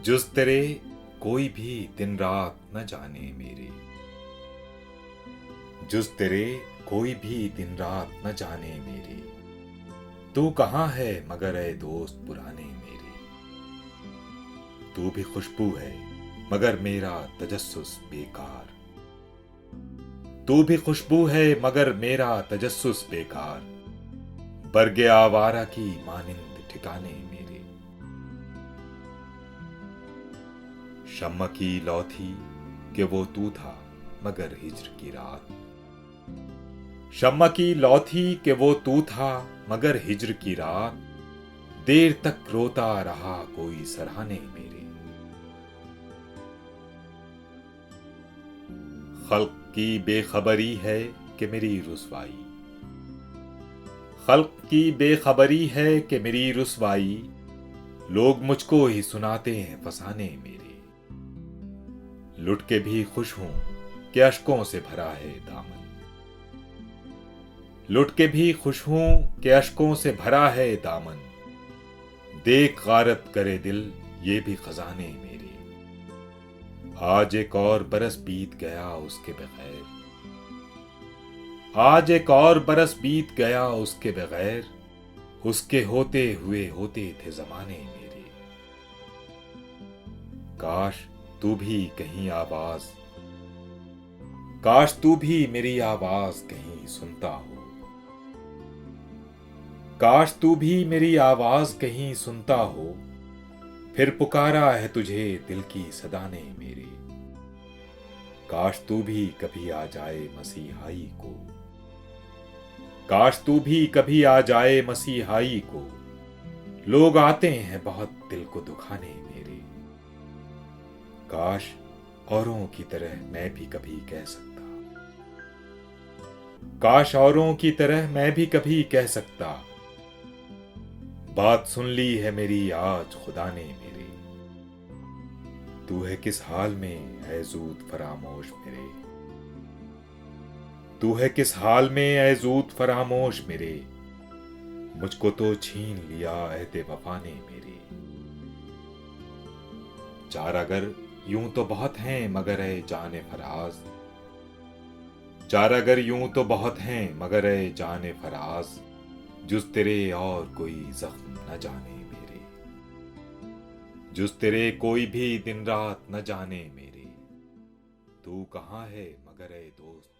जुस तेरे कोई भी दिन रात न जाने मेरे। जुस तेरे कोई भी दिन रात न जाने मेरे। तू कहाँ है मगर ऐ दोस्त पुराने मेरे। तू भी खुशबू है मगर मेरा तजस्सुस बेकार। तू भी खुशबू है मगर मेरा तजस्सुस बेकार। बरगे आवारा की मानिंद ठिकाने मेरे। शम्म की लौ थी कि वो तू था मगर हिज्र की रात। शम्म की लौ थी कि वो तू था मगर हिज्र की रात। देर तक रोता रहा कोई सराहने मेरे। खल्क की बेखबरी है कि मेरी रुसवाई। खल्क की बेखबरी है कि मेरी रुसवाई। लोग मुझको ही सुनाते हैं फसाने मेरे। लुट के भी खुश हूं कि अश्कों से भरा है दामन। लुट के भी खुश हूं कि अश्कों से भरा है दामन। देख गारत करे दिल ये भी खजाने मेरे। आज एक और बरस बीत गया उसके बगैर। आज एक और बरस बीत गया उसके बगैर। उसके होते हुए होते थे जमाने मेरे। काश तू भी कहीं आवाज। काश तू भी मेरी आवाज कहीं सुनता हो। काश तू भी मेरी आवाज कहीं सुनता हो। फिर पुकारा है तुझे दिल की सदा ने मेरे। काश तू भी कभी आ जाए मसीहाई को। काश तू भी कभी आ जाए मसीहाई को। लोग आते हैं बहुत दिल को दुखाने मेरे। काश औरों की तरह मैं भी कभी कह सकता। काश औरों की तरह मैं भी कभी कह सकता। बात सुन ली है मेरी आज खुदा ने मेरे। तू है किस हाल में ऐ जूद फरामोश मेरे। तू है किस हाल में ऐ जूद फरामोश मेरे। मुझको तो छीन लिया अहदे वफा ने मेरे। चारागर यूं तो बहुत हैं मगर ऐ जाने फराज। चारागर यूं तो बहुत हैं मगर ऐ जाने फराज। जुस तेरे और कोई जख्म न जाने मेरे। जुस तेरे कोई भी दिन रात न जाने मेरे। तू कहाँ है मगर ऐ दोस्त